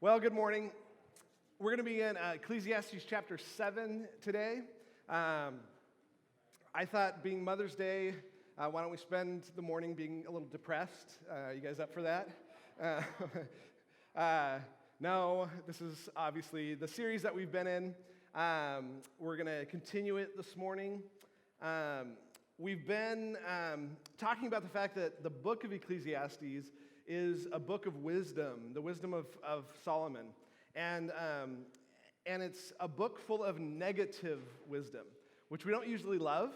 Well, good morning. We're going to be in Ecclesiastes chapter 7 today. I thought, being Mother's Day, why don't we spend the morning being a little depressed? You guys up for that? No, this is obviously the series that we've been in. We're going to continue it this morning. We've been talking about the fact that the book of Ecclesiastes is a book of wisdom, the wisdom of Solomon. And it's a book full of negative wisdom, which we don't usually love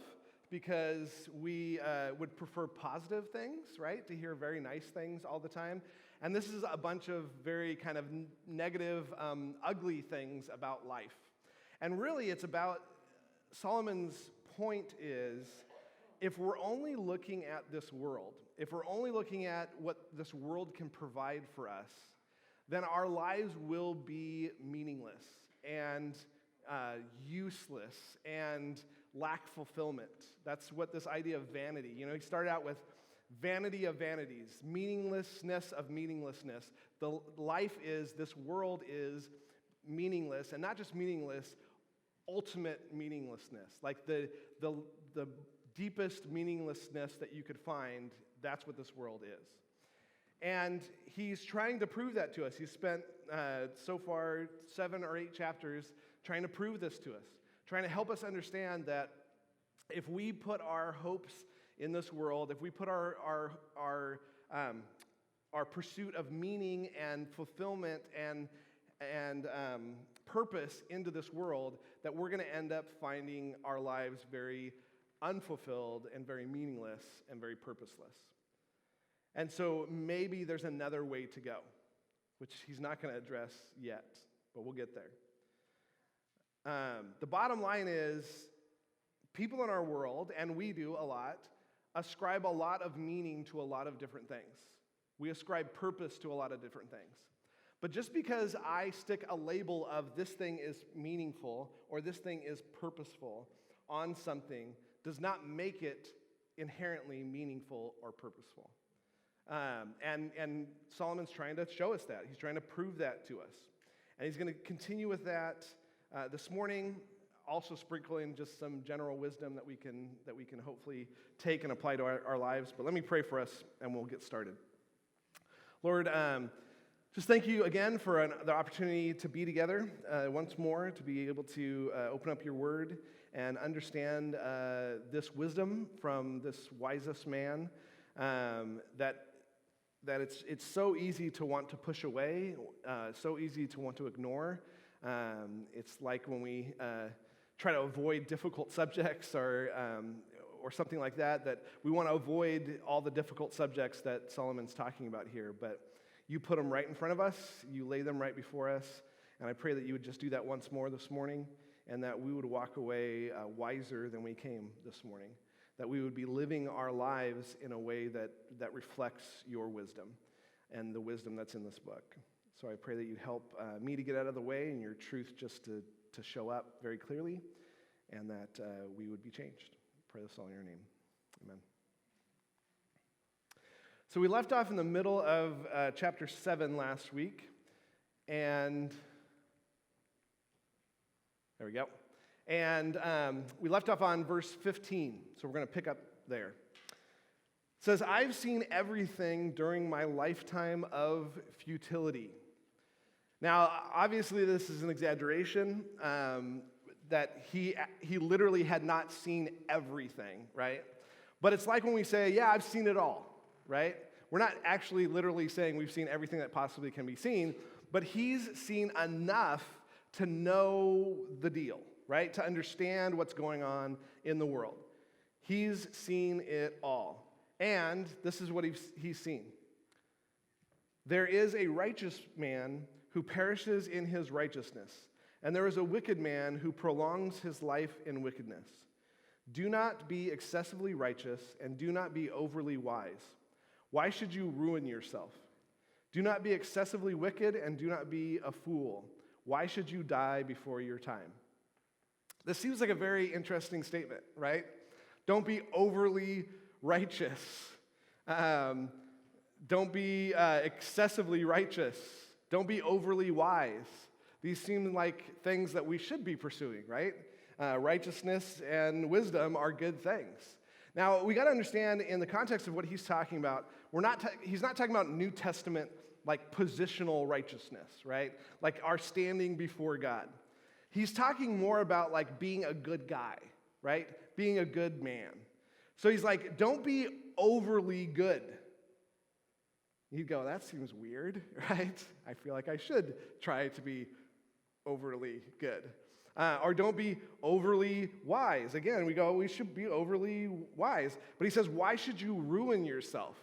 because we would prefer positive things, right? To hear very nice things all the time. And this is a bunch of very kind of negative, ugly things about life. And really it's about, Solomon's point is, if we're only looking at this world, if we're only looking at what this world can provide for us, then our lives will be meaningless and useless and lack fulfillment. That's what this idea of vanity, he started out with vanity of vanities, meaninglessness of meaninglessness. The life is, this world is meaningless, and not just meaningless, ultimate meaninglessness. Like the deepest meaninglessness that you could find, that's what this world is. And he's trying to prove that to us. He's spent, so far, 7 or 8 chapters trying to prove this to us, trying to help us understand that if we put our hopes in this world, if we put our pursuit of meaning and fulfillment and purpose into this world, that we're going to end up finding our lives very unfulfilled and very meaningless and very purposeless. And so maybe there's another way to go, which he's not going to address yet, but we'll get there. The bottom line is, people in our world, and we do a lot, ascribe a lot of meaning to a lot of different things. We ascribe purpose to a lot of different things. But just because I stick a label of this thing is meaningful or this thing is purposeful on something does not make it inherently meaningful or purposeful. And Solomon's trying to show us that. He's trying to prove that to us. And he's going to continue with that this morning, also sprinkling just some general wisdom that we can hopefully take and apply to our lives. But let me pray for us, and we'll get started. Lord, just thank you again for the opportunity to be together once more, to be able to open up your word and understand this wisdom from this wisest man, that it's so easy to want to push away, so easy to want to ignore. It's like when we try to avoid difficult subjects or something like that we want to avoid all the difficult subjects that Solomon's talking about here. But you put them right in front of us, you lay them right before us, and I pray that you would just do that once more this morning, and that we would walk away wiser than we came this morning, that we would be living our lives in a way that reflects your wisdom and the wisdom that's in this book. So I pray that you'd help me to get out of the way and your truth just to show up very clearly, and that we would be changed. I pray this all in your name. Amen. So we left off in the middle of chapter 7 last week, and there we go. And we left off on verse 15, so we're going to pick up there. It says, "I've seen everything during my lifetime of futility." Now, obviously, this is an exaggeration, that he literally had not seen everything, right? But it's like when we say, yeah, I've seen it all, right? We're not actually literally saying we've seen everything that possibly can be seen, but he's seen enough to know the deal, right? To understand what's going on in the world. He's seen it all. And this is what he's seen. "There is a righteous man who perishes in his righteousness, and there is a wicked man who prolongs his life in wickedness. Do not be excessively righteous, and do not be overly wise. Why should you ruin yourself? Do not be excessively wicked, and do not be a fool. Why should you die before your time?" This seems like a very interesting statement, right? Don't be overly righteous. Don't be excessively righteous. Don't be overly wise. These seem like things that we should be pursuing, right? Righteousness and wisdom are good things. Now, we got to understand in the context of what he's talking about, he's not talking about New Testament like positional righteousness, right? Like our standing before God. He's talking more about like being a good guy, right? Being a good man. So he's like, don't be overly good. You'd go, that seems weird, right? I feel like I should try to be overly good. Or don't be overly wise. Again, we go, we should be overly wise. But he says, why should you ruin yourself?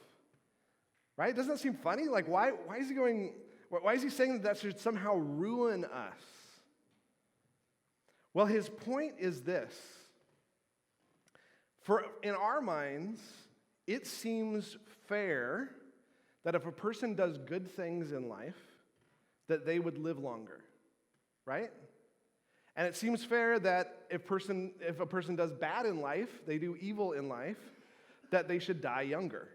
Right? Doesn't that seem funny? Like, why is he going, why is he saying that should somehow ruin us? Well, his point is this. In our minds, it seems fair that if a person does good things in life, that they would live longer, right? And it seems fair that if a person does bad in life, they do evil in life, that they should die younger,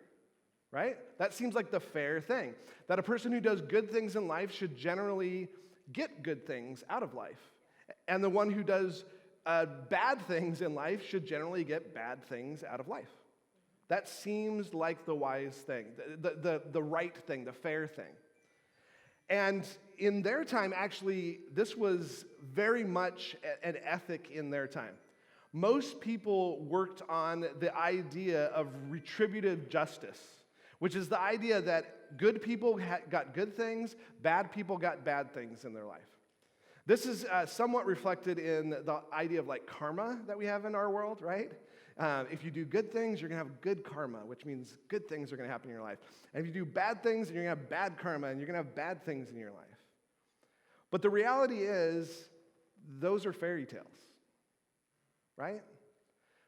right? That seems like the fair thing. That a person who does good things in life should generally get good things out of life. And the one who does bad things in life should generally get bad things out of life. That seems like the wise thing, the right thing, the fair thing. And in their time, actually, this was very much an ethic in their time. Most people worked on the idea of retributive justice, which is the idea that good people got good things, bad people got bad things in their life. This is somewhat reflected in the idea of like karma that we have in our world, right? If you do good things, you're going to have good karma, which means good things are going to happen in your life. And if you do bad things, you're going to have bad karma, and you're going to have bad things in your life. But the reality is, those are fairy tales, right?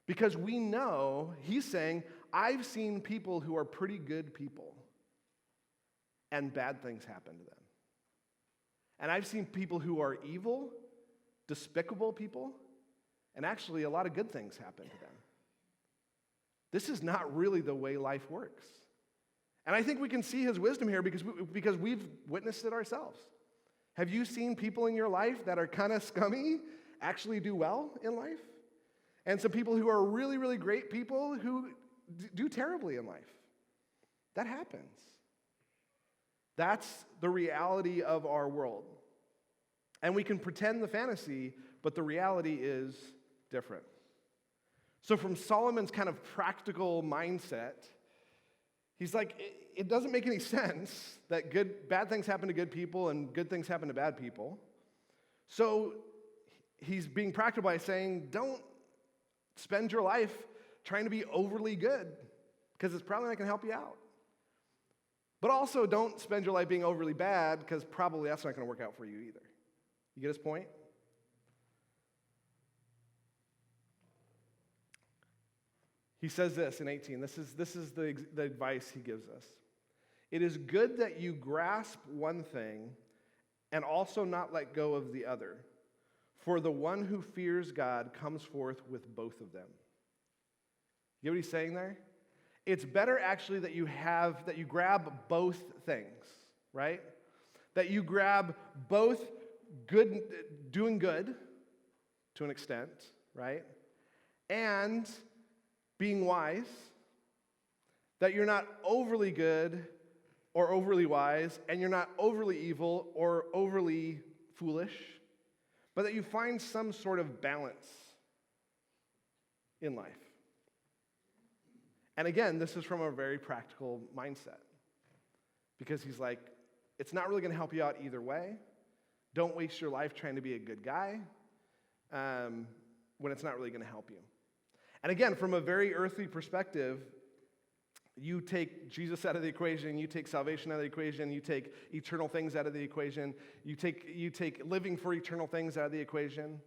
Because we know, he's saying, I've seen people who are pretty good people, and bad things happen to them. And I've seen people who are evil, despicable people, and actually a lot of good things happen to them. This is not really the way life works. And I think we can see his wisdom here because we've witnessed it ourselves. Have you seen people in your life that are kind of scummy actually do well in life? And some people who are really, really great people who do terribly in life? That happens. That's the reality of our world. And we can pretend the fantasy, but the reality is different. So from Solomon's kind of practical mindset, he's like, it doesn't make any sense that bad things happen to good people and good things happen to bad people. So he's being practical by saying, don't spend your life trying to be overly good, because it's probably not going to help you out. But also don't spend your life being overly bad, because probably that's not going to work out for you either. You get his point? He says this in 18. This is the advice he gives us. It is good that you grasp one thing and also not let go of the other. For the one who fears God comes forth with both of them. You know what he's saying there? It's better actually that you grab both things, right? That you grab both good, doing good to an extent, right? And being wise, that you're not overly good or overly wise, and you're not overly evil or overly foolish, but that you find some sort of balance in life. And again, this is from a very practical mindset, because he's like, it's not really going to help you out either way. Don't waste your life trying to be a good guy when it's not really going to help you. And again, from a very earthly perspective, you take Jesus out of the equation, you take salvation out of the equation, you take eternal things out of the equation, you take living for eternal things out of the equation.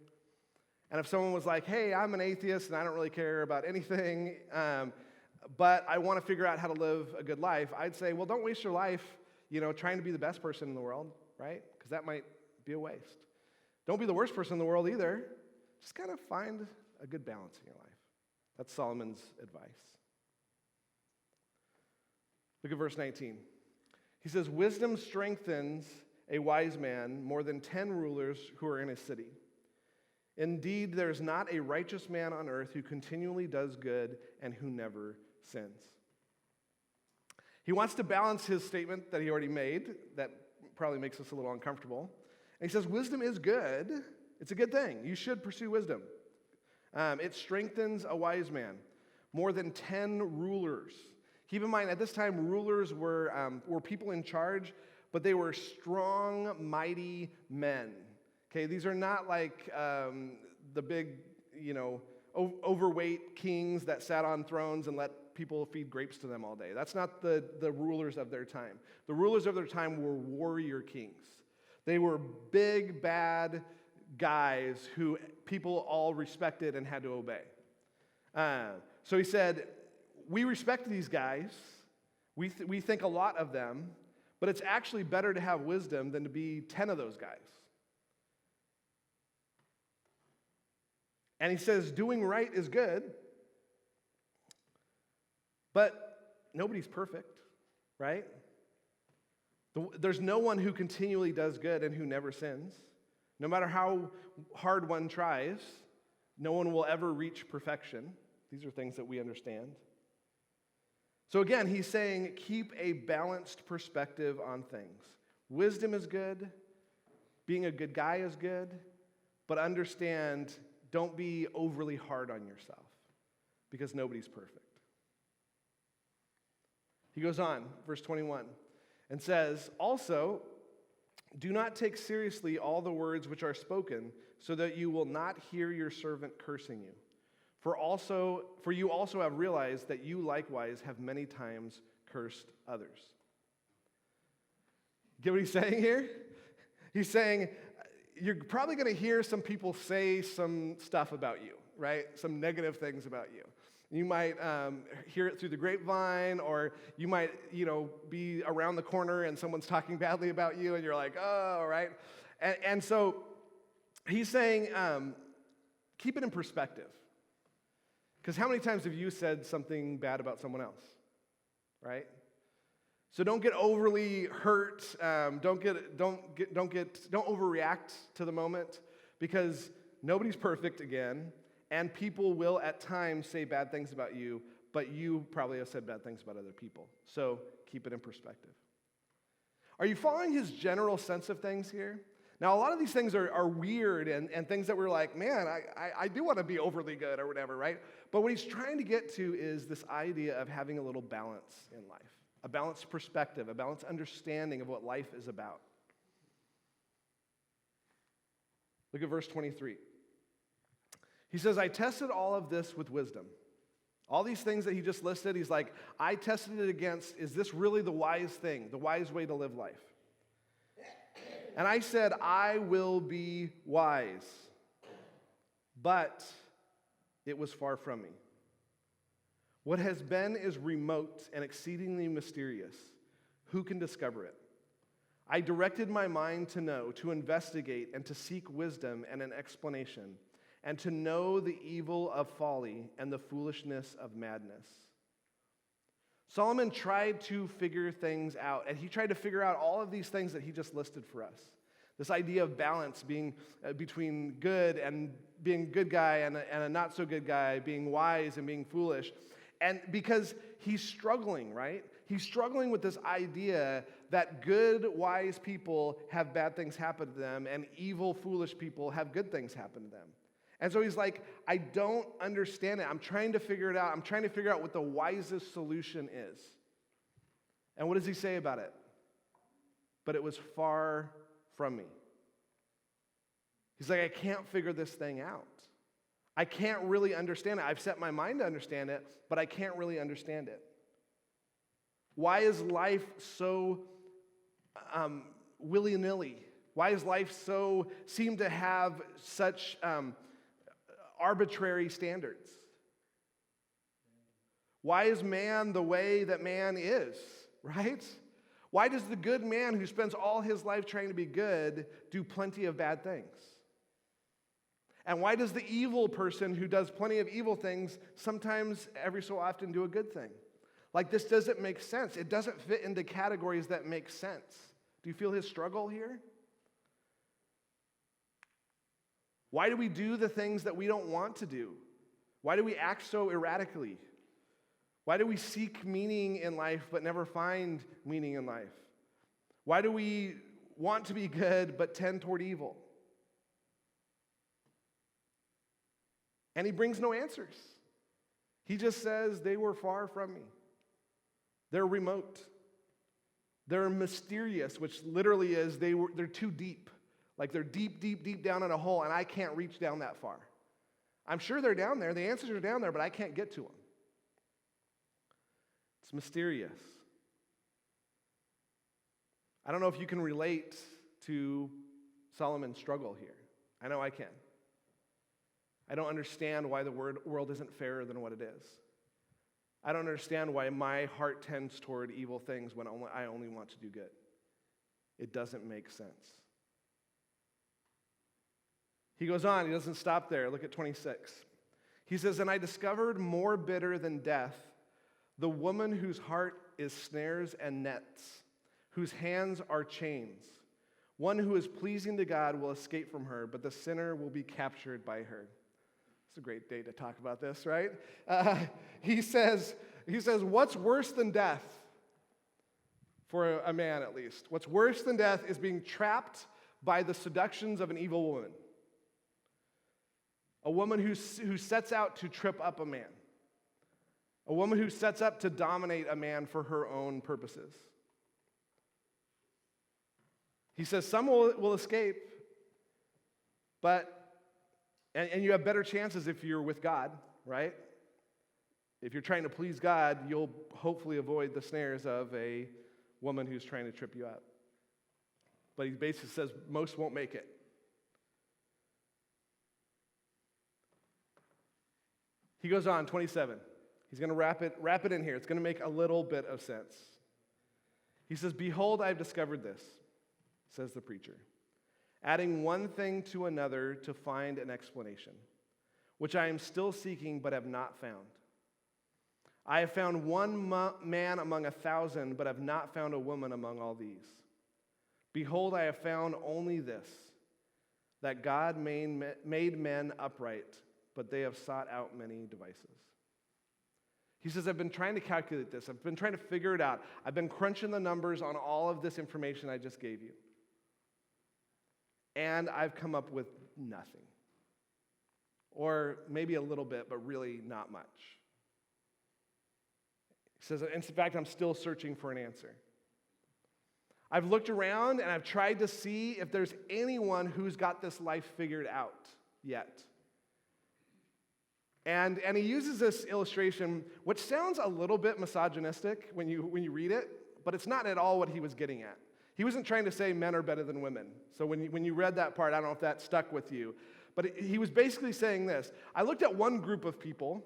And if someone was like, hey, I'm an atheist and I don't really care about anything, but I want to figure out how to live a good life, I'd say, well, don't waste your life, trying to be the best person in the world, right? Because that might be a waste. Don't be the worst person in the world either. Just kind of find a good balance in your life. That's Solomon's advice. Look at verse 19. He says, wisdom strengthens a wise man more than 10 rulers who are in a city. Indeed, there is not a righteous man on earth who continually does good and who never sins. He wants to balance his statement that he already made, that probably makes us a little uncomfortable. And he says, wisdom is good. It's a good thing. You should pursue wisdom. It strengthens a wise man. More than 10 rulers. Keep in mind, at this time, rulers were people in charge, but they were strong, mighty men. Okay, these are not like the big, overweight kings that sat on thrones and let people feed grapes to them all day. That's not the rulers of their time. The rulers of their time were warrior kings. They were big, bad guys who people all respected and had to obey. So he said, we respect these guys. We think a lot of them, but it's actually better to have wisdom than to be 10 of those guys. And he says, doing right is good, but nobody's perfect, right? There's no one who continually does good and who never sins. No matter how hard one tries, no one will ever reach perfection. These are things that we understand. So again, he's saying, keep a balanced perspective on things. Wisdom is good. Being a good guy is good. But understand, don't be overly hard on yourself, because nobody's perfect. He goes on, verse 21, and says, also, do not take seriously all the words which are spoken, so that you will not hear your servant cursing you. For you also have realized that you likewise have many times cursed others. Get what he's saying here? He's saying, you're probably going to hear some people say some stuff about you, right? Some negative things about you. You might hear it through the grapevine, or you might, be around the corner and someone's talking badly about you, and you're like, oh, right? And so he's saying, keep it in perspective. Because how many times have you said something bad about someone else, right? So don't get overly hurt. Don't overreact to the moment, because nobody's perfect again. And people will at times say bad things about you, but you probably have said bad things about other people. So keep it in perspective. Are you following his general sense of things here? Now, a lot of these things are weird and things that we're like, man, I do want to be overly good or whatever, right? But what he's trying to get to is this idea of having a little balance in life, a balanced perspective, a balanced understanding of what life is about. Look at verse 23. He says, I tested all of this with wisdom. All these things that he just listed, he's like, I tested it against, is this really the wise thing, the wise way to live life? And I said, I will be wise. But it was far from me. What has been is remote and exceedingly mysterious. Who can discover it? I directed my mind to know, to investigate, and to seek wisdom and an explanation, and to know the evil of folly and the foolishness of madness. Solomon tried to figure things out, and he tried to figure out all of these things that he just listed for us. This idea of balance being between good and being a good guy and a not so good guy, being wise and being foolish. And because he's struggling, right? He's struggling with this idea that good, wise people have bad things happen to them, and evil, foolish people have good things happen to them. And so he's like, I don't understand it. I'm trying to figure it out. I'm trying to figure out what the wisest solution is. And what does he say about it? But it was far from me. He's like, I can't figure this thing out. I can't really understand it. I've set my mind to understand it, but I can't really understand it. Why is life so willy-nilly? Why is life seem to have such arbitrary standards? Why is man the way that man is, right? Why does the good man who spends all his life trying to be good do plenty of bad things? And why does the evil person who does plenty of evil things sometimes, every so often, do a good thing? Like, this doesn't make sense. It doesn't fit into categories that make sense. Do you feel his struggle here? Why do we do the things that we don't want to do? Why do we act so erratically? Why do we seek meaning in life but never find meaning in life? Why do we want to be good but tend toward evil? And he brings no answers. He just says they were far from me. They're remote. They're mysterious, which literally is they're too deep. Like they're deep, deep, deep down in a hole, and I can't reach down that far. I'm sure they're down there. The answers are down there, but I can't get to them. It's mysterious. I don't know if you can relate to Solomon's struggle here. I know I can. I don't understand why the world isn't fairer than what it is. I don't understand why my heart tends toward evil things when I only want to do good. It doesn't make sense. He goes on, he doesn't stop there. Look at 26. He says, "And I discovered more bitter than death, the woman whose heart is snares and nets, whose hands are chains. One who is pleasing to God will escape from her, but the sinner will be captured by her." It's a great day to talk about this, right? He says, what's worse than death? For a man, at least. What's worse than death is being trapped by the seductions of an evil woman. A woman who sets out to trip up a man. A woman who sets up to dominate a man for her own purposes. He says some will escape, and you have better chances if you're with God, right? If you're trying to please God, you'll hopefully avoid the snares of a woman who's trying to trip you up. But he basically says most won't make it. He goes on, 27. He's going to wrap it in here. It's going to make a little bit of sense. He says, "Behold, I've discovered this," says the preacher, "adding one thing to another to find an explanation, which I am still seeking but have not found. I have found one man among 1,000, but have not found a woman among all these. Behold, I have found only this, that God made men upright, but they have sought out many devices." He says, I've been trying to calculate this. I've been trying to figure it out. I've been crunching the numbers on all of this information I just gave you. And I've come up with nothing. Or maybe a little bit, but really not much. He says, in fact, I'm still searching for an answer. I've looked around and I've tried to see if there's anyone who's got this life figured out yet. And he uses this illustration, which sounds a little bit misogynistic when you read it, but it's not at all what he was getting at. He wasn't trying to say men are better than women. So when you read that part, I don't know if that stuck with you. But he was basically saying this. I looked at one group of people,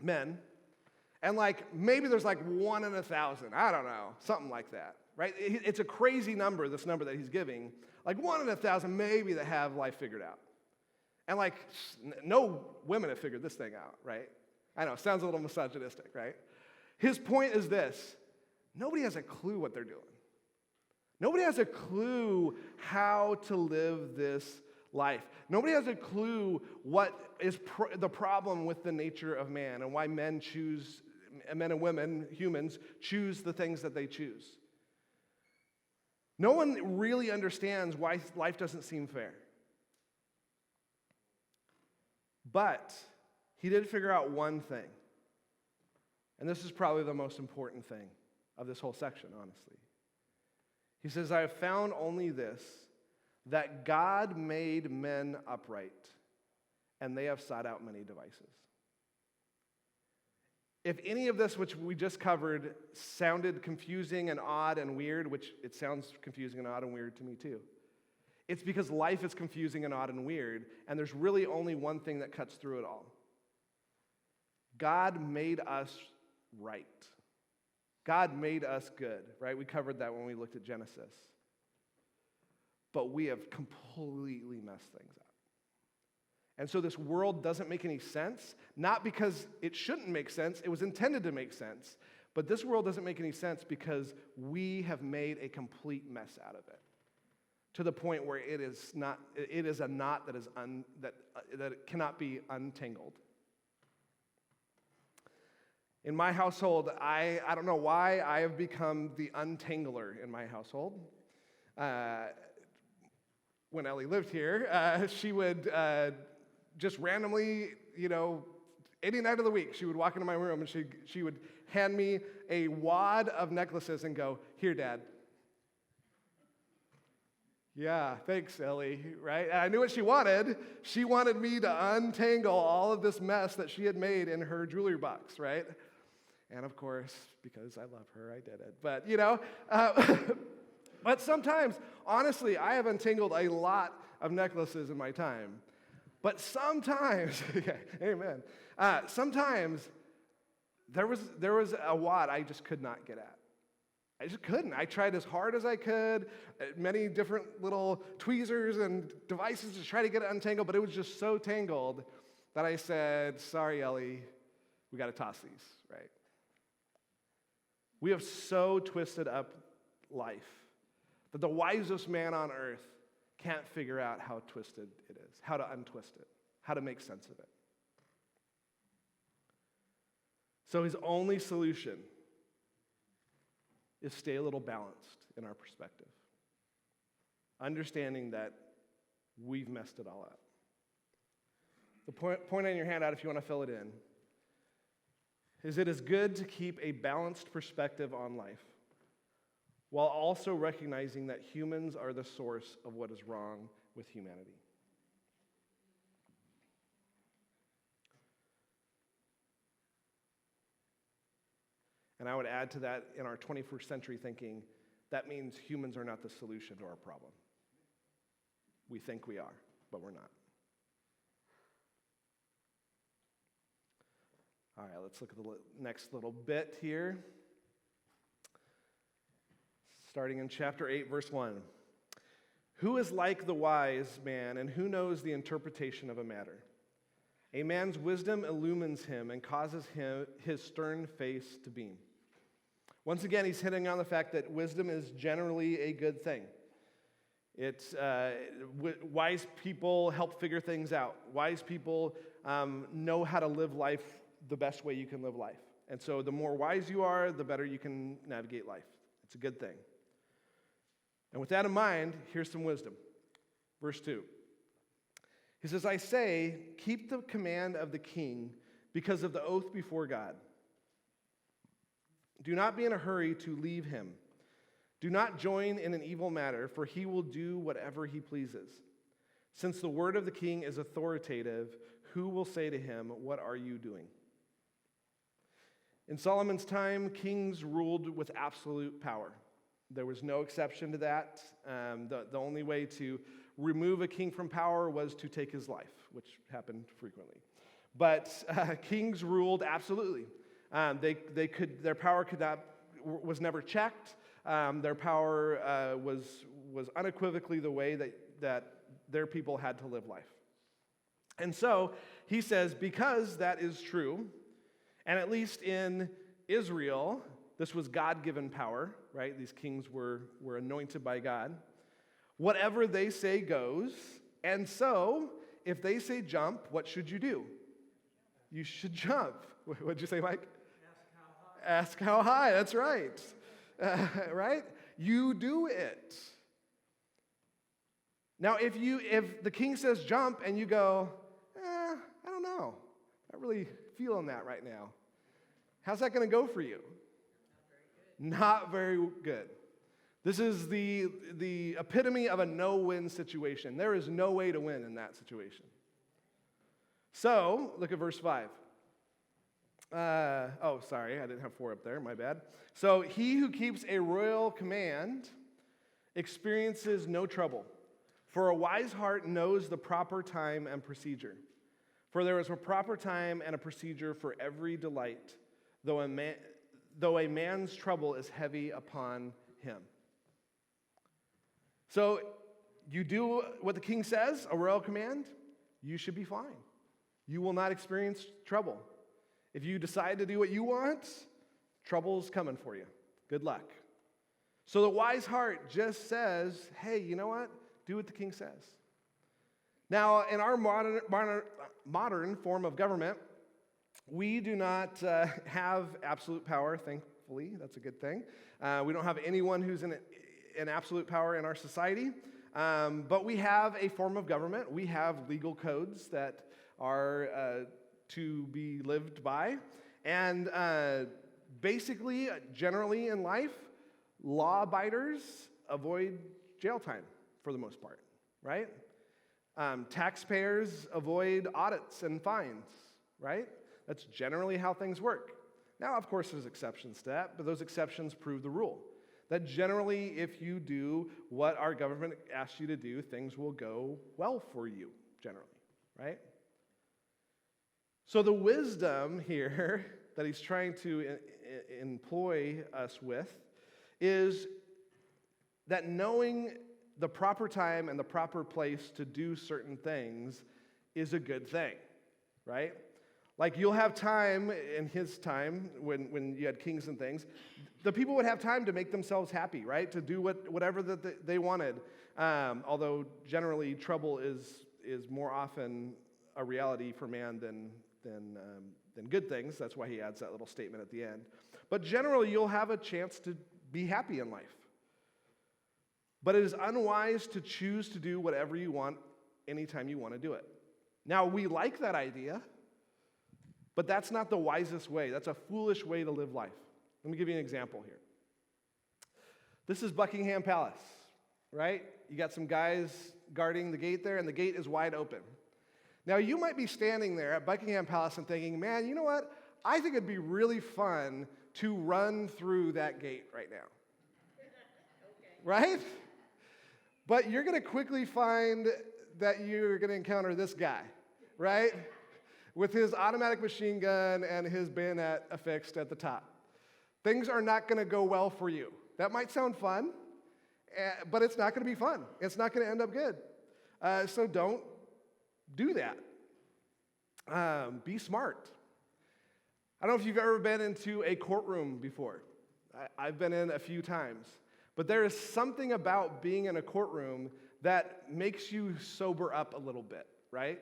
men, and maybe there's 1 in 1,000. I don't know, something like that, right? It's a crazy number, this number that he's giving. 1 in 1,000 maybe that have life figured out. And no women have figured this thing out, right? I know, it sounds a little misogynistic, right? His point is this: nobody has a clue what they're doing. Nobody has a clue how to live this life. Nobody has a clue what is the problem with the nature of man and why men and women, humans, choose the things that they choose. No one really understands why life doesn't seem fair. But he did figure out one thing. And this is probably the most important thing of this whole section, honestly. He says, I have found only this, that God made men upright, and they have sought out many devices. If any of this, which we just covered, sounded confusing and odd and weird, which it sounds confusing and odd and weird to me too, it's because life is confusing and odd and weird, and there's really only one thing that cuts through it all. God made us right. God made us good, right? We covered that when we looked at Genesis. But we have completely messed things up. And so this world doesn't make any sense, not because it shouldn't make sense, it was intended to make sense, But this world doesn't make any sense because we have made a complete mess out of it, to the point where it is a knot that it cannot be untangled. In my household, I don't know why I have become the untangler in my household. When Ellie lived here, she would just randomly, any night of the week, she would walk into my room and she would hand me a wad of necklaces and go, "Here, Dad." Yeah, thanks, Ellie, right? And I knew what she wanted. She wanted me to untangle all of this mess that she had made in her jewelry box, right? And of course, because I love her, I did it. But, but sometimes, honestly, I have untangled a lot of necklaces in my time. But sometimes, okay, amen. Sometimes there was a wad I just could not get at. I just couldn't. I tried as hard as I could, many different little tweezers and devices to try to get it untangled, but it was just so tangled that I said, "Sorry, Ellie, we got to toss these," right? We have so twisted up life that the wisest man on earth can't figure out how twisted it is, how to untwist it, how to make sense of it. So his only solution is stay a little balanced in our perspective, understanding that we've messed it all up. The point on your handout, if you want to fill it in, is it is good to keep a balanced perspective on life while also recognizing that humans are the source of what is wrong with humanity. And I would add to that, in our 21st century thinking, that means humans are not the solution to our problem. We think we are, but we're not. All right, let's look at the next little bit here. Starting in chapter 8, verse 1. Who is like the wise man, and who knows the interpretation of a matter? A man's wisdom illumines him and causes his stern face to beam. Once again, he's hitting on the fact that wisdom is generally a good thing. It's wise people help figure things out. Wise people know how to live life the best way you can live life. And so the more wise you are, the better you can navigate life. It's a good thing. And with that in mind, here's some wisdom. Verse 2. He says, I say, keep the command of the king because of the oath before God. Do not be in a hurry to leave him. Do not join in an evil matter, for he will do whatever he pleases. Since the word of the king is authoritative, who will say to him, what are you doing? In Solomon's time, kings ruled with absolute power. There was no exception to that. The only way to remove a king from power was to take his life, which happened frequently. But kings ruled absolutely. Their power was never checked. Their power was unequivocally the way that their people had to live life. And so he says, because that is true, and at least in Israel, this was God-given power, right? These kings were anointed by God. Whatever they say goes. And so, if they say jump, what should you do? You should jump. What'd you say, Mike? Ask how high. That's right. Right? You do it. Now, if the king says jump and you go, I don't know. Not really feeling that right now. How's that going to go for you? Not very good. This is the epitome of a no-win situation. There is no way to win in that situation. So, look at verse 5. Sorry, I didn't have 4 up there, my bad. So, he who keeps a royal command experiences no trouble, for a wise heart knows the proper time and procedure. For there is a proper time and a procedure for every delight, though a man's trouble is heavy upon him. So, you do what the king says, a royal command, you should be fine. You will not experience trouble. If you decide to do what you want, Trouble's coming for you. Good luck. So the wise heart just says, hey, you know what? Do what the king says. Now, in our modern form of government, we do not have absolute power, thankfully. That's a good thing. We don't have anyone who's in absolute power in our society. But we have a form of government. We have legal codes that are to be lived by. And basically, generally in life, law-abiders avoid jail time for the most part, right? Taxpayers avoid audits and fines, right? That's generally how things work. Now, of course, there's exceptions to that, but those exceptions prove the rule. That generally, if you do what our government asks you to do, things will go well for you, generally, right? So the wisdom here that he's trying to employ us with is that knowing the proper time and the proper place to do certain things is a good thing, right? Like you'll have time in his time when you had kings and things, the people would have time to make themselves happy, right? To do whatever that they wanted. Although generally trouble is more often a reality for man than good things. That's why he adds that little statement at the end. But generally you'll have a chance to be happy in life. But it is unwise to choose to do whatever you want anytime you want to do it. Now, we like that idea, but that's not the wisest way. That's a foolish way to live life. Let me give you an example here. This is Buckingham Palace, right? You got some guys guarding the gate there, and the gate is wide open. Now, you might be standing there at Buckingham Palace and thinking, man, you know what? I think it'd be really fun to run through that gate right now. Right? But you're going to quickly find that you're going to encounter this guy, right? With his automatic machine gun and his bayonet affixed at the top. Things are not going to go well for you. That might sound fun, but it's not going to be fun. It's not going to end up good. So don't do that. Be smart. I don't know if you've ever been into a courtroom before. I've been in a few times. But there is something about being in a courtroom that makes you sober up a little bit, right?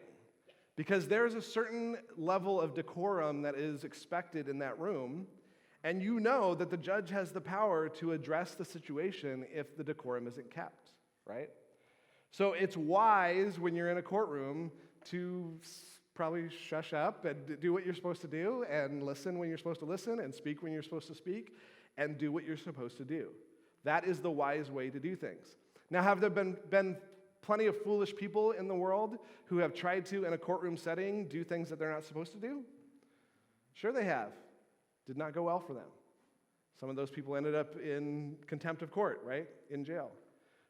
Because there's a certain level of decorum that is expected in that room, and you know that the judge has the power to address the situation if the decorum isn't kept, right? So it's wise when you're in a courtroom to probably shush up and do what you're supposed to do, and listen when you're supposed to listen, and speak when you're supposed to speak, and do what you're supposed to do. That is the wise way to do things. Now, have there been plenty of foolish people in the world who have tried to, in a courtroom setting, do things that they're not supposed to do? Sure they have. Did not go well for them. Some of those people ended up in contempt of court, right? In jail.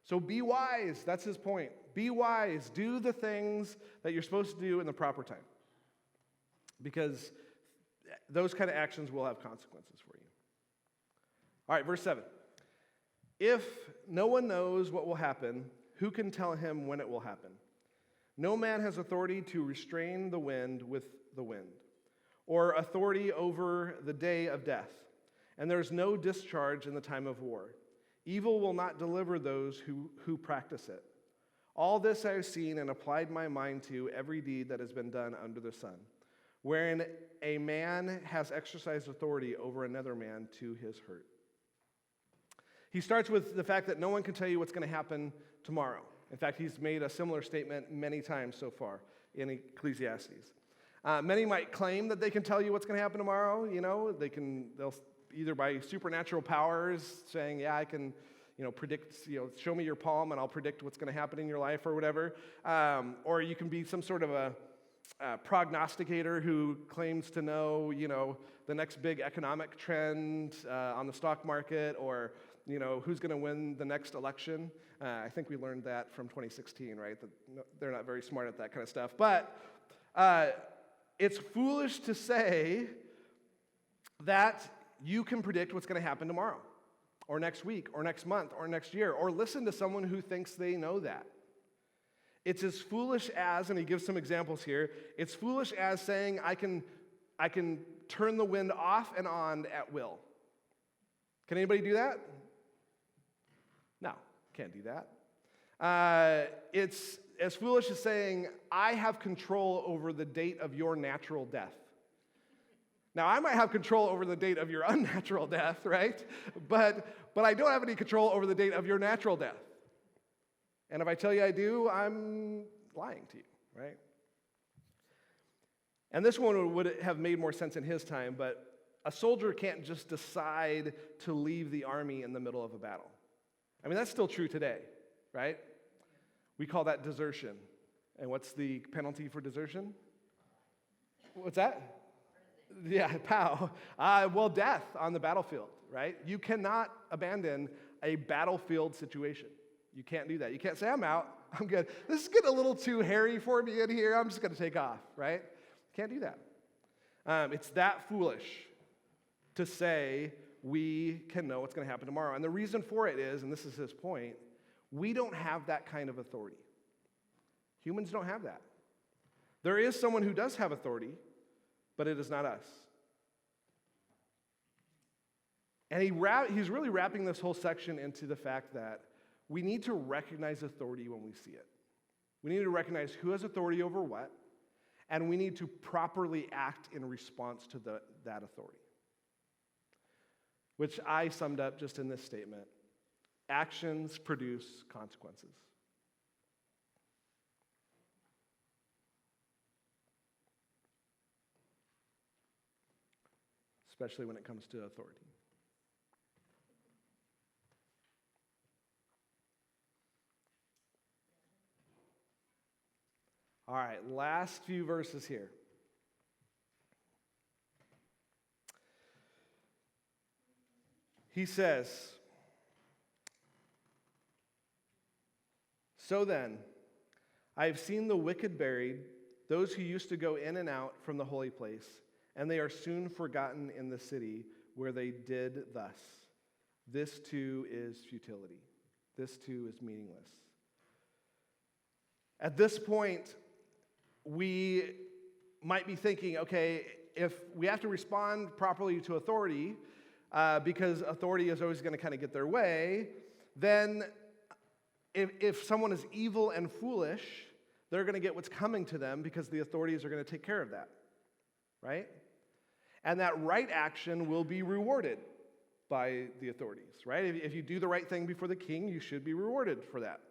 So be wise. That's his point. Be wise. Do the things that you're supposed to do in the proper time. Because those kind of actions will have consequences for you. All right, verse 7. If no one knows what will happen, who can tell him when it will happen? No man has authority to restrain the wind with the wind, or authority over the day of death. And there is no discharge in the time of war. Evil will not deliver those who practice it. All this I have seen and applied my mind to every deed that has been done under the sun, wherein a man has exercised authority over another man to his hurt. He starts with the fact that no one can tell you what's going to happen tomorrow. In fact, he's made a similar statement many times so far in Ecclesiastes. Many might claim that they can tell you what's going to happen tomorrow. You know, they'll either by supernatural powers saying, yeah, I can, predict, show me your palm and I'll predict what's going to happen in your life or whatever. Or you can be some sort of a prognosticator who claims to know, the next big economic trend on the stock market, or who's going to win the next election. I think we learned that from 2016, right? That they're not very smart at that kind of stuff. But it's foolish to say that you can predict what's going to happen tomorrow, or next week, or next month, or next year, or listen to someone who thinks they know that. It's as foolish as, and he gives some examples here, it's foolish as saying I can turn the wind off and on at will. Can anybody do that? No, can't do that. It's as foolish as saying, I have control over the date of your natural death. Now, I might have control over the date of your unnatural death, right? But I don't have any control over the date of your natural death. And if I tell you I do, I'm lying to you, right? And this one would have made more sense in his time, but a soldier can't just decide to leave the army in the middle of a battle. I mean, that's still true today, right? We call that desertion. And what's the penalty for desertion? What's that? Yeah, POW. Well, death on the battlefield, right? You cannot abandon a battlefield situation. You can't do that. You can't say, I'm out, I'm good. This is getting a little too hairy for me in here, I'm just going to take off, right? Can't do that. It's that foolish to say we can know what's going to happen tomorrow. And the reason for it is, and this is his point, we don't have that kind of authority. Humans don't have that. There is someone who does have authority, but it is not us. And he's really wrapping this whole section into the fact that we need to recognize authority when we see it. We need to recognize who has authority over what, and we need to properly act in response to that authority. Which I summed up just in this statement. Actions produce consequences. Especially when it comes to authority. All right, last few verses here. He says, so then, I have seen the wicked buried, those who used to go in and out from the holy place, and they are soon forgotten in the city where they did thus. This too is futility. This too is meaningless. At this point, we might be thinking, okay, if we have to respond properly to authority, because authority is always going to kind of get their way, then if someone is evil and foolish, they're going to get what's coming to them because the authorities are going to take care of that, right? And that right action will be rewarded by the authorities, right? If you do the right thing before the king, you should be rewarded for that.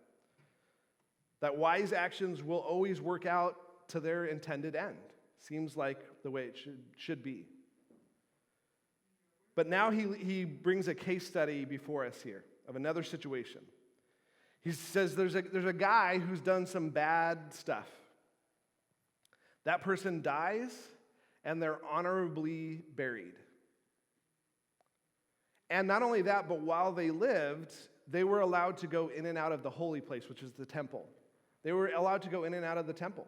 That wise actions will always work out to their intended end. Seems like the way it should be. But now he brings a case study before us here of another situation. He says there's a guy who's done some bad stuff. That person dies, and they're honorably buried. And not only that, but while they lived, they were allowed to go in and out of the holy place, which is the temple. They were allowed to go in and out of the temple.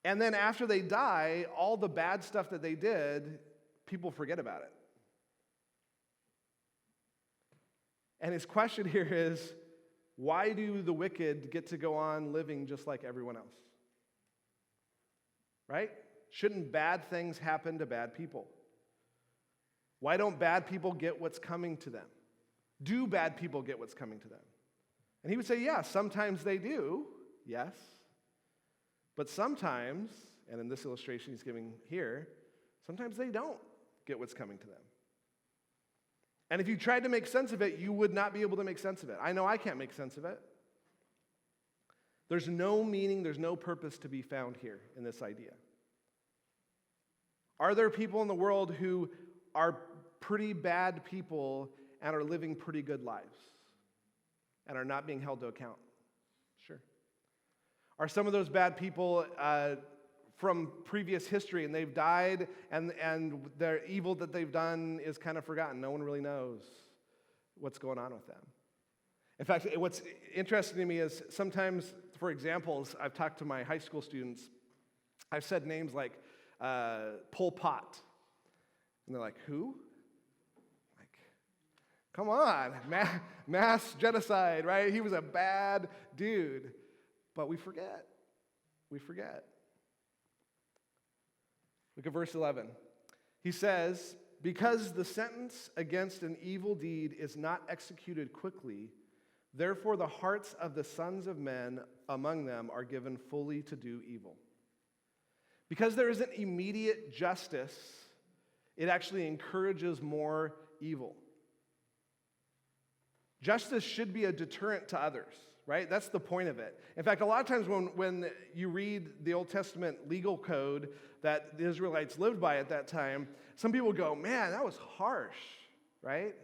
And then after they die, all the bad stuff that they did, people forget about it. And his question here is, why do the wicked get to go on living just like everyone else? Right? Shouldn't bad things happen to bad people? Why don't bad people get what's coming to them? Do bad people get what's coming to them? And he would say, yeah, sometimes they do, yes. But sometimes, and in this illustration he's giving here, sometimes they don't get what's coming to them. And if you tried to make sense of it, you would not be able to make sense of it. I know I can't make sense of it. There's no meaning, there's no purpose to be found here in this idea. Are there people in the world who are pretty bad people and are living pretty good lives and are not being held to account? Sure. Are some of those bad people from previous history and they've died and their evil that they've done is kind of forgotten? No one really knows what's going on with them. In fact, what's interesting to me is sometimes, for examples, I've talked to my high school students, I've said names like Pol Pot. And they're like, who? Like, come on, mass genocide, right? He was a bad dude. But we forget. We forget. Look at verse 11. He says, because the sentence against an evil deed is not executed quickly, therefore the hearts of the sons of men among them are given fully to do evil. Because there isn't immediate justice, it actually encourages more evil. Justice should be a deterrent to others, right? That's the point of it. In fact, a lot of times when you read the Old Testament legal code that the Israelites lived by at that time, some people go, man, that was harsh, right?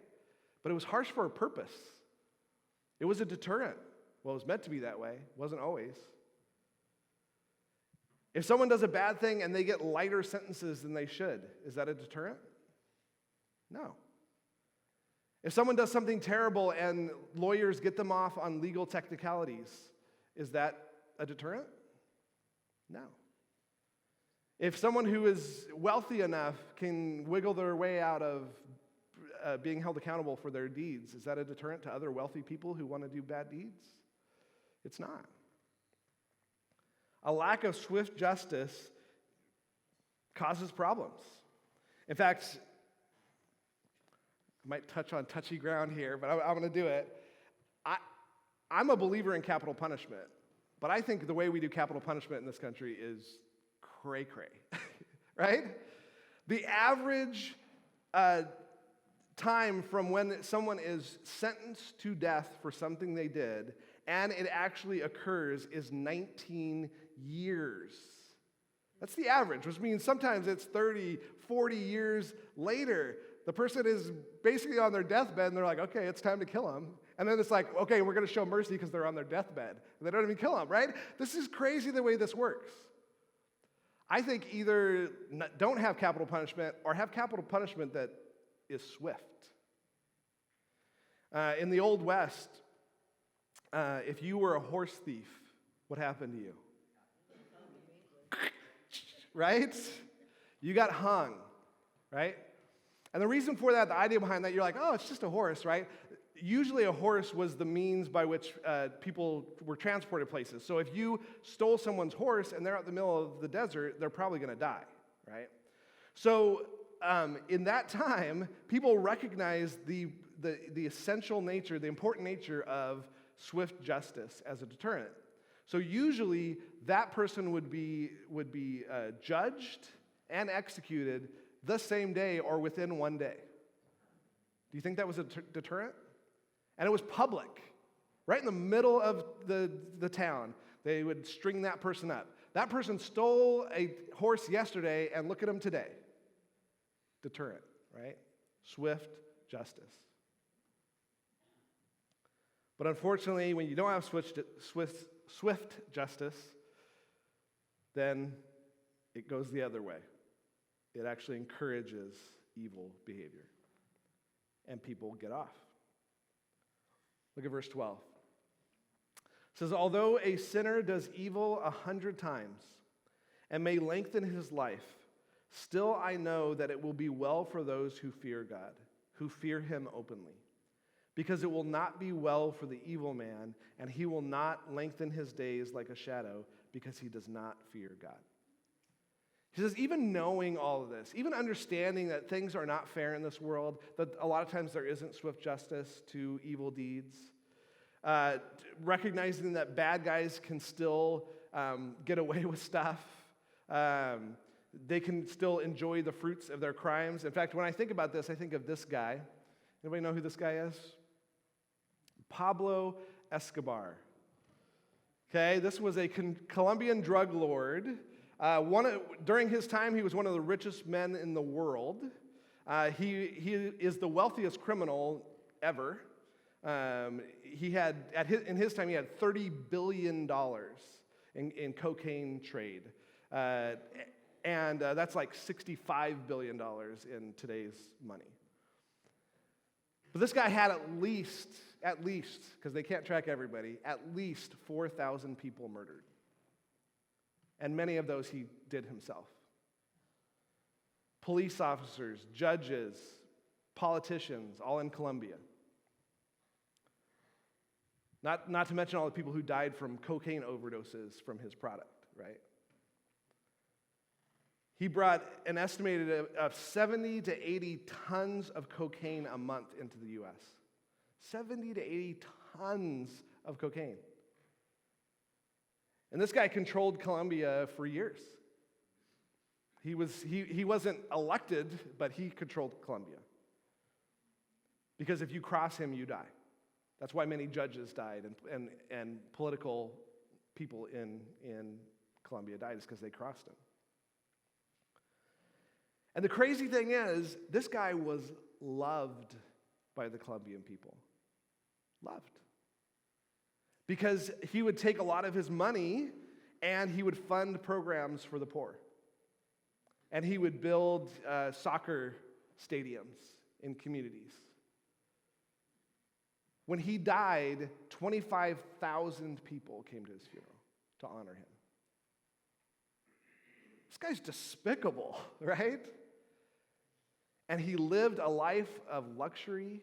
But it was harsh for a purpose. It was a deterrent. Well, it was meant to be that way. It wasn't always. If someone does a bad thing and they get lighter sentences than they should, is that a deterrent? No. If someone does something terrible and lawyers get them off on legal technicalities, is that a deterrent? No. If someone who is wealthy enough can wiggle their way out of being held accountable for their deeds, is that a deterrent to other wealthy people who want to do bad deeds? It's not. A lack of swift justice causes problems. In fact, I might touch on touchy ground here, but I'm going to do it. I'm a believer in capital punishment, but I think the way we do capital punishment in this country is cray-cray, right? The average time from when someone is sentenced to death for something they did and it actually occurs is 19 years. That's the average, which means sometimes it's 30, 40 years later. The person is basically on their deathbed, and they're like, okay, it's time to kill him. And then it's like, okay, we're going to show mercy because they're on their deathbed. And they don't even kill him, right? This is crazy the way this works. I think either don't have capital punishment or have capital punishment that is swift. In the Old West, if you were a horse thief, what happened to you? Right? You got hung, right? And the reason for that, the idea behind that, you're like, oh, it's just a horse, right? Usually a horse was the means by which people were transported places. So if you stole someone's horse and they're out in the middle of the desert, they're probably going to die, right? So in that time, people recognized the essential nature, the important nature of swift justice as a deterrent. So usually that person would be judged and executed the same day or within one day. Do you think that was a deterrent? And it was public, right in the middle of the town. They would string that person up. That person stole a horse yesterday, and look at him today. Deterrent, right? Swift justice. But unfortunately, when you don't have swift justice, then it goes the other way. It actually encourages evil behavior. And people get off. Look at verse 12. It says, although a sinner does evil 100 times and may lengthen his life, still I know that it will be well for those who fear God, who fear him openly. Because it will not be well for the evil man, and he will not lengthen his days like a shadow, because he does not fear God. He says, even knowing all of this, even understanding that things are not fair in this world, that a lot of times there isn't swift justice to evil deeds, recognizing that bad guys can still get away with stuff, they can still enjoy the fruits of their crimes. In fact, when I think about this, I think of this guy. Anybody know who this guy is? Pablo Escobar. Okay, this was a Colombian drug lord. During his time, he was one of the richest men in the world. He is the wealthiest criminal ever. In his time, he had $30 billion in cocaine trade. And that's like $65 billion in today's money. But this guy had at least, because they can't track everybody, at least 4,000 people murdered. And many of those he did himself. Police officers, judges, politicians, all in Colombia. Not to mention all the people who died from cocaine overdoses from his product, right? He brought an estimated of 70 to 80 tons of cocaine a month into the U.S. 70 to 80 tons of cocaine. And this guy controlled Colombia for years. He wasn't elected, but he controlled Colombia. Because if you cross him, you die. That's why many judges died and political people in Colombia died, is because they crossed him. And the crazy thing is, this guy was loved by the Colombian people. Loved. Because he would take a lot of his money and he would fund programs for the poor. And he would build soccer stadiums in communities. When he died, 25,000 people came to his funeral to honor him. This guy's despicable, right? And he lived a life of luxury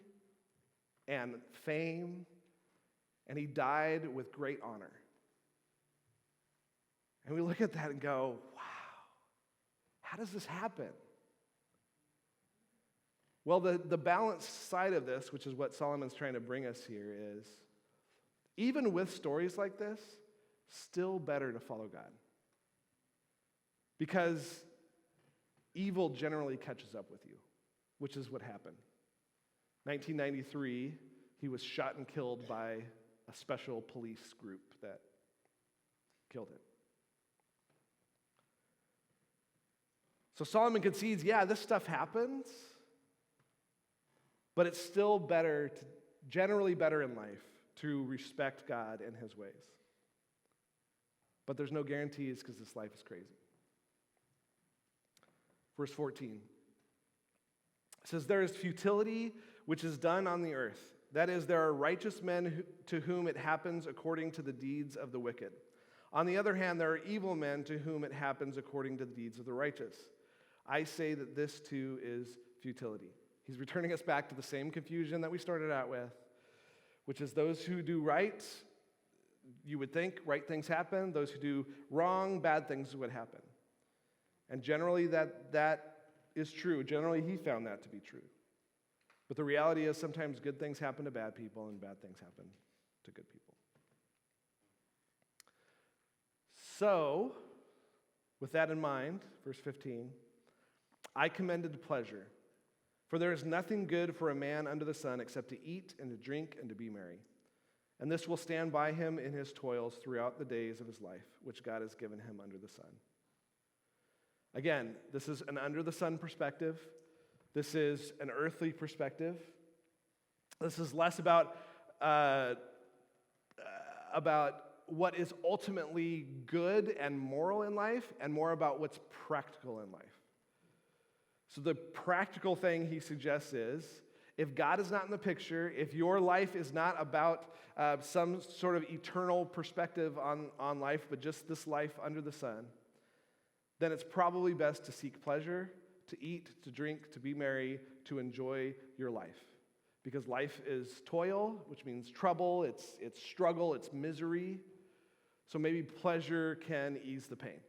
and fame, and he died with great honor. And we look at that and go, wow, how does this happen? Well, the balanced side of this, which is what Solomon's trying to bring us here, is even with stories like this, still better to follow God. Because evil generally catches up with you, which is what happened. 1993, he was shot and killed by a special police group that killed him. So Solomon concedes, yeah, this stuff happens, but it's still better, generally better in life, to respect God and his ways. But there's no guarantees because this life is crazy. Verse 14. It says, there is futility which is done on the earth. That is, there are righteous men to whom it happens according to the deeds of the wicked. On the other hand, there are evil men to whom it happens according to the deeds of the righteous. I say that this too is futility. He's returning us back to the same confusion that we started out with, which is those who do right, you would think right things happen. Those who do wrong, bad things would happen. And generally that is true. Generally, he found that to be true. But the reality is sometimes good things happen to bad people and bad things happen to good people. So, with that in mind, verse 15, I commended pleasure, for there is nothing good for a man under the sun except to eat and to drink and to be merry. And this will stand by him in his toils throughout the days of his life, which God has given him under the sun. Again, this is an under-the-sun perspective. This is an earthly perspective. This is less about what is ultimately good and moral in life, and more about what's practical in life. So the practical thing he suggests is, if God is not in the picture, if your life is not about some sort of eternal perspective on life, but just this life under the sun, then it's probably best to seek pleasure, to eat, to drink, to be merry, to enjoy your life. Because life is toil, which means trouble, it's struggle, it's misery. So maybe pleasure can ease the pain.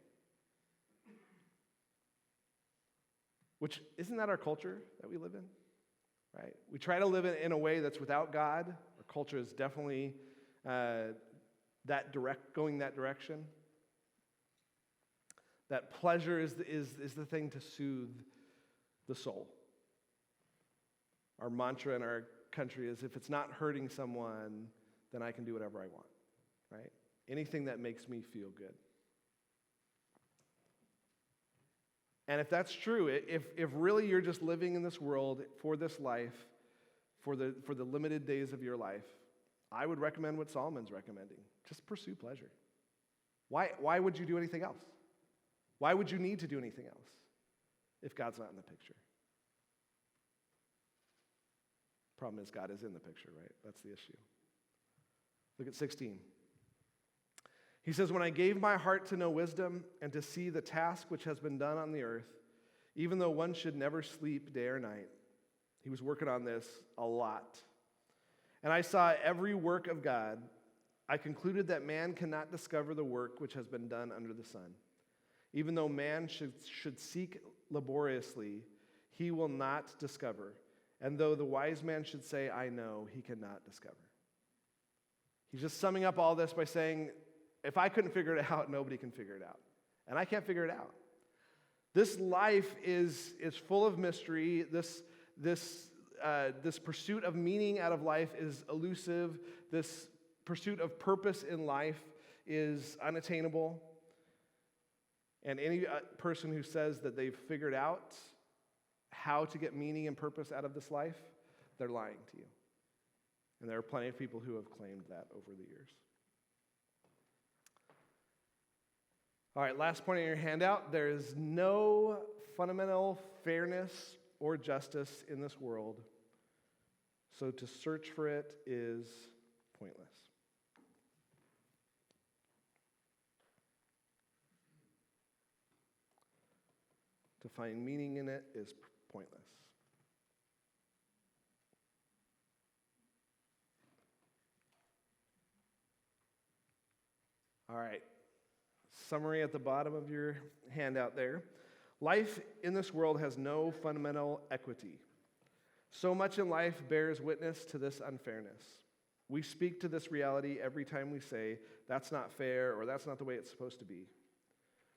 Which, isn't that our culture that we live in? Right? We try to live in a way that's without God. Our culture is definitely going that direction. That pleasure is the thing to soothe the soul. Our mantra in our country is, if it's not hurting someone, then I can do whatever I want, right? Anything that makes me feel good. And if that's true, if really you're just living in this world for this life, for the limited days of your life, I would recommend what Solomon's recommending. Just pursue pleasure. Why would you do anything else? Why would you need to do anything else if God's not in the picture? Problem is, God is in the picture, right? That's the issue. Look at 16. He says, when I gave my heart to know wisdom and to see the task which has been done on the earth, even though one should never sleep day or night. He was working on this a lot. And I saw every work of God. I concluded that man cannot discover the work which has been done under the sun. Even though man should seek laboriously, he will not discover. And though the wise man should say, I know, he cannot discover. He's just summing up all this by saying, if I couldn't figure it out, nobody can figure it out. And I can't figure it out. This life is full of mystery. This pursuit of meaning out of life is elusive. This pursuit of purpose in life is unattainable. And any person who says that they've figured out how to get meaning and purpose out of this life, they're lying to you. And there are plenty of people who have claimed that over the years. All right, last point in your handout. There is no fundamental fairness or justice in this world, so to search for it is pointless. To find meaning in it is pointless. All right. Summary at the bottom of your handout there. Life in this world has no fundamental equity. So much in life bears witness to this unfairness. We speak to this reality every time we say, that's not fair, or that's not the way it's supposed to be.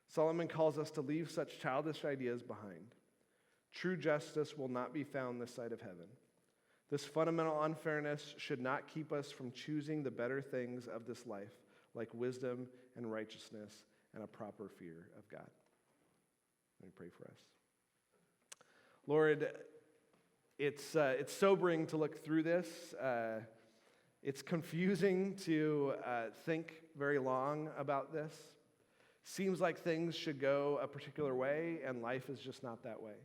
Solomon calls us to leave such childish ideas behind. True justice will not be found this side of heaven. This fundamental unfairness should not keep us from choosing the better things of this life, like wisdom and righteousness and a proper fear of God. Let me pray for us. Lord, it's sobering to look through this. It's confusing to think very long about this. Seems like things should go a particular way, and life is just not that way.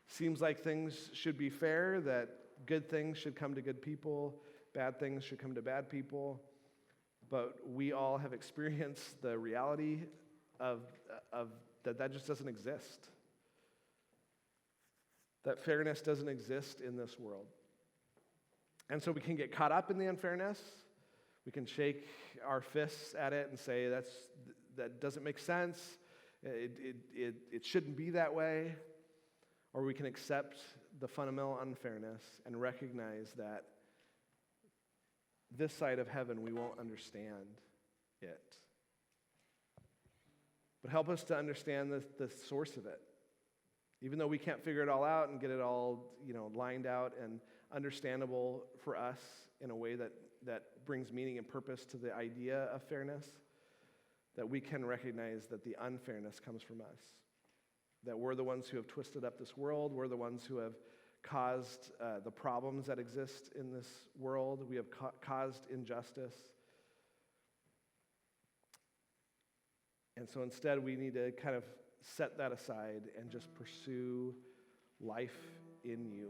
Seems like things should be fair, that good things should come to good people, bad things should come to bad people. But we all have experienced the reality of that just doesn't exist. That fairness doesn't exist in this world. And so we can get caught up in the unfairness. We can shake our fists at it and say that doesn't make sense. It shouldn't be that way. Or we can accept the fundamental unfairness and recognize that this side of heaven, we won't understand it. But help us to understand the source of it. Even though we can't figure it all out and get it all, lined out and understandable for us in a way that brings meaning and purpose to the idea of fairness, that we can recognize that the unfairness comes from us. That we're the ones who have twisted up this world. We're the ones who have caused the problems that exist in this world. We have caused injustice. And so instead, we need to kind of set that aside and just pursue life in you.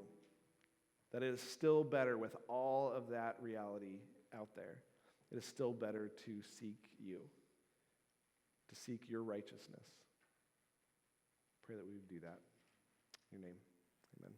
That it is still better with all of that reality out there. It is still better to seek you, to seek your righteousness. Pray that we would do that. In your name, amen.